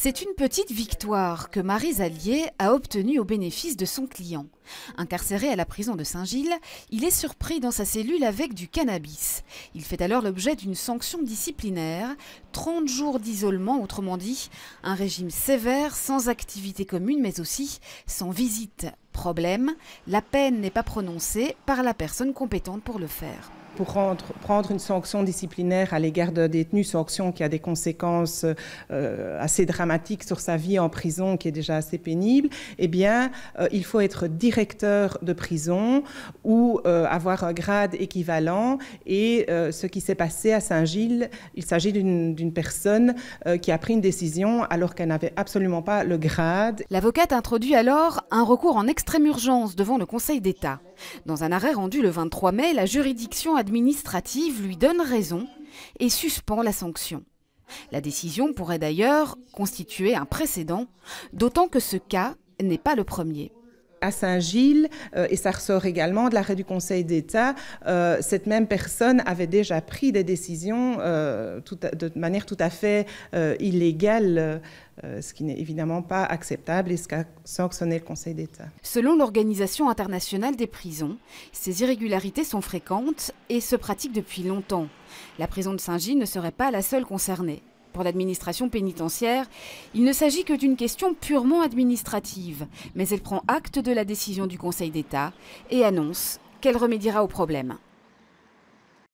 C'est une petite victoire que Marie Zallier a obtenue au bénéfice de son client. Incarcéré à la prison de Saint-Gilles, il est surpris dans sa cellule avec du cannabis. Il fait alors l'objet d'une sanction disciplinaire, 30 jours d'isolement, autrement dit, un régime sévère sans activité commune mais aussi sans visite. Problème, la peine n'est pas prononcée par la personne compétente pour le faire. Pour prendre une sanction disciplinaire à l'égard d'un détenu, sanction qui a des conséquences assez dramatiques sur sa vie en prison, qui est déjà assez pénible, eh bien, il faut être directeur de prison ou avoir un grade équivalent. Et ce qui s'est passé à Saint-Gilles, il s'agit d'une personne qui a pris une décision alors qu'elle n'avait absolument pas le grade. L'avocate introduit alors un recours en extrême urgence devant le Conseil d'État. Dans un arrêt rendu le 23 mai, la juridiction administrative lui donne raison et suspend la sanction. La décision pourrait d'ailleurs constituer un précédent, d'autant que ce cas n'est pas le premier. À Saint-Gilles, et ça ressort également de l'arrêt du Conseil d'État, cette même personne avait déjà pris des décisions de manière tout à fait illégale, ce qui n'est évidemment pas acceptable et ce qu'a sanctionné le Conseil d'État. Selon l'Organisation internationale des prisons, ces irrégularités sont fréquentes et se pratiquent depuis longtemps. La prison de Saint-Gilles ne serait pas la seule concernée. Pour l'administration pénitentiaire, il ne s'agit que d'une question purement administrative, mais elle prend acte de la décision du Conseil d'État et annonce qu'elle remédiera au problème.